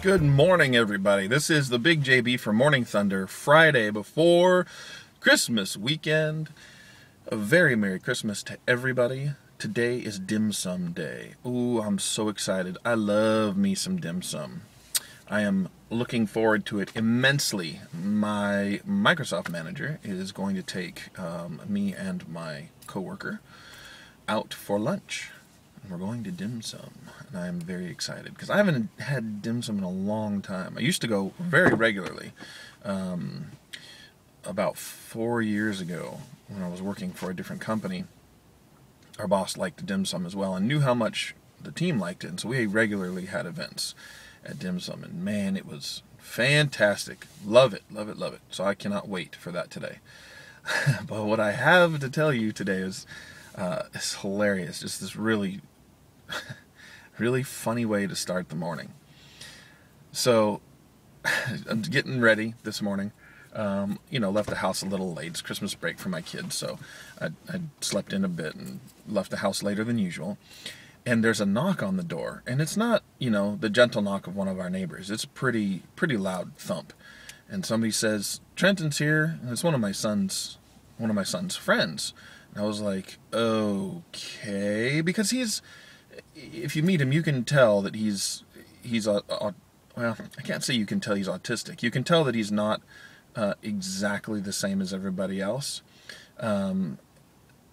Good morning, everybody. This is the Big JB for Morning Thunder, Friday before Christmas weekend. A very Merry Christmas to everybody. Today is Dim Sum Day. Ooh, I'm so excited. I love me some dim sum. I am looking forward to it immensely. My Microsoft manager is going to take me and my coworker out for lunch. We're going to dim sum, and I'm very excited because I haven't had dim sum in a long time. I used to go very regularly. About 4 years ago, when I was working for a different company, our boss liked dim sum as well and knew how much the team liked it, and so we regularly had events at dim sum, and man, it was fantastic. Love it, love it, love it. So I cannot wait for that today. But what I have to tell you today is hilarious. Just this really funny way to start the morning. So I'm getting ready this morning. Left the house a little late. It's Christmas break for my kids, so I slept in a bit and left the house later than usual. And there's a knock on the door, and it's not, the gentle knock of one of our neighbors. It's a pretty loud thump. And somebody says, "Trenton's here," and it's one of my son's friends. And I was like, okay, because if you meet him, you can tell that he's well, I can't say you can tell he's autistic. You can tell that he's not exactly the same as everybody else.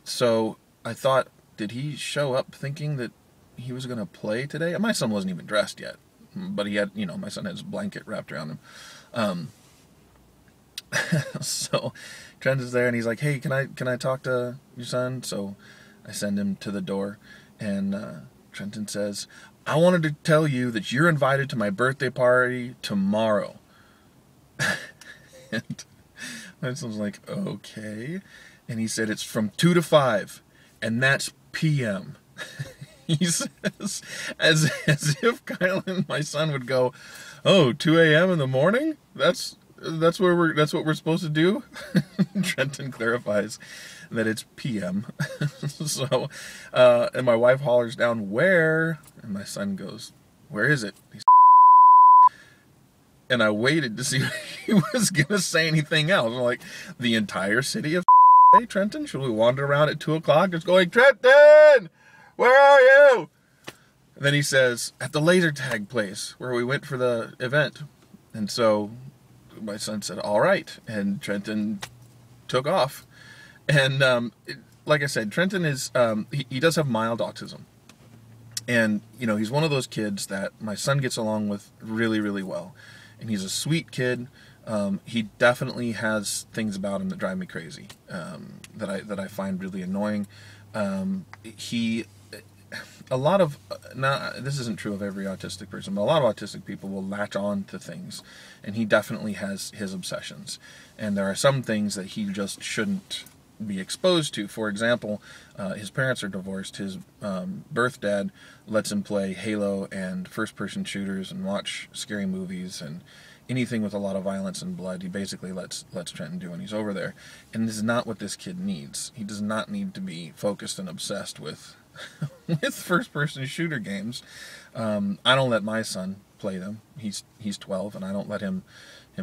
So I thought, did he show up thinking that he was going to play today? My son wasn't even dressed yet, but he had, my son had his blanket wrapped around him. So Trent is there, and he's like, "Hey, can I talk to your son?" So I send him to the door, and Trenton says, "I wanted to tell you that you're invited to my birthday party tomorrow." And my son's like, "Okay." And he said, "It's from 2 to 5, and that's p.m. He says, as if Kyle and my son would go, "Oh, 2 a.m. in the morning? That's what we're supposed to do?" Trenton clarifies that it's p.m. So, and my wife hollers down, "Where?" And my son goes, "Where is it?" And I waited to see if he was gonna say anything else. I'm like, "The entire city of hey, Trenton, should we wander around at 2 o'clock?" It's going, "Trenton, where are you?" And then he says, "At the laser tag place where we went for the event." And so my son said, "All right," and Trenton took off. And like I said, Trenton is he does have mild autism, and he's one of those kids that my son gets along with really, really well, and he's a sweet kid. He definitely has things about him that drive me crazy, that I find really annoying. This isn't true of every autistic person, but a lot of autistic people will latch on to things, and he definitely has his obsessions. And there are some things that he just shouldn't be exposed to. For example, his parents are divorced. His birth dad lets him play Halo and first-person shooters and watch scary movies and anything with a lot of violence and blood. He basically lets Trenton do when he's over there. And this is not what this kid needs. He does not need to be focused and obsessed with first-person shooter games. I don't let my son play them. He's 12, and I don't let him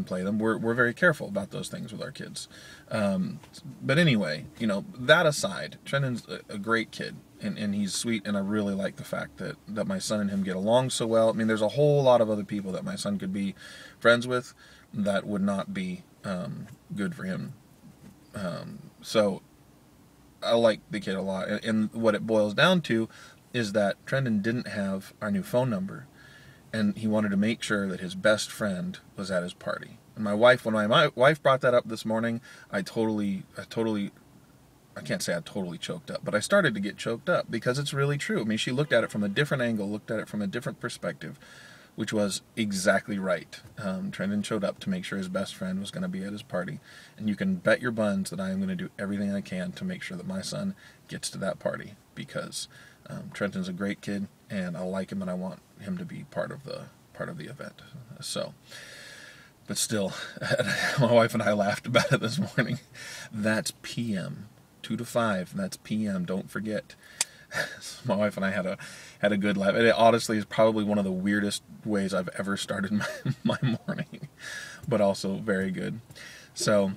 play them. We're very careful about those things with our kids. But anyway, that aside, Trenton's a great kid, and he's sweet, and I really like the fact that my son and him get along so well. I mean, there's a whole lot of other people that my son could be friends with that would not be good for him. So I like the kid a lot, and what it boils down to is that Trenton didn't have our new phone number, and he wanted to make sure that his best friend was at his party. And my wife, when my wife brought that up this morning, I can't say I totally choked up, but I started to get choked up because it's really true. I mean, she looked at it from a different angle, looked at it from a different perspective, which was exactly right. Trenton showed up to make sure his best friend was going to be at his party, and you can bet your buns that I am going to do everything I can to make sure that my son gets to that party, because Trenton's a great kid, and I like him, and I want him to be part of the event. So, but still, my wife and I laughed about it this morning. That's p.m. 2 to 5. That's p.m. Don't forget. So my wife and I had a good laugh. It honestly is probably one of the weirdest ways I've ever started my morning, but also very good. So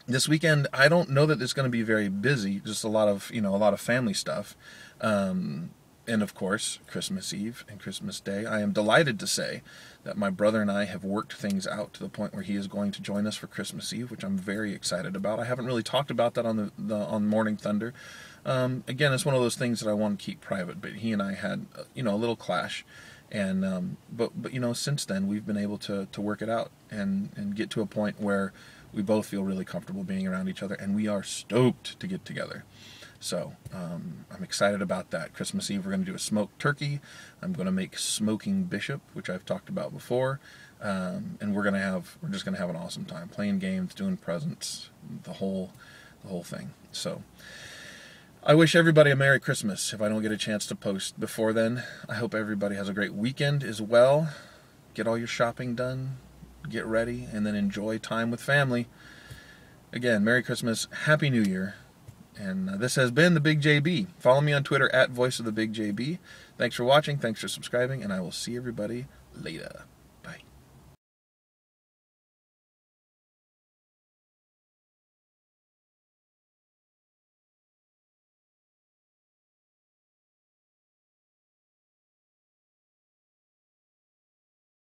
this weekend, I don't know that it's going to be very busy. Just a lot of family stuff, and of course Christmas Eve and Christmas Day. I am delighted to say that my brother and I have worked things out to the point where he is going to join us for Christmas Eve, which I'm very excited about. I haven't really talked about that on Morning Thunder. Again, it's one of those things that I want to keep private. But he and I had a little clash, and but since then we've been able to work it out and get to a point where we both feel really comfortable being around each other, and we are stoked to get together. So I'm excited about that. Christmas Eve we're going to do a smoked turkey. I'm going to make smoking bishop, which I've talked about before, and we're just going to have an awesome time playing games, doing presents, the whole thing. So I wish everybody a Merry Christmas if I don't get a chance to post before then. I hope everybody has a great weekend as well. Get all your shopping done, get ready, and then enjoy time with family. Again, Merry Christmas, Happy New Year. And this has been TheBigJB. Follow me on Twitter @VoiceOfTheBigJB. Thanks for watching, thanks for subscribing, and I will see everybody later.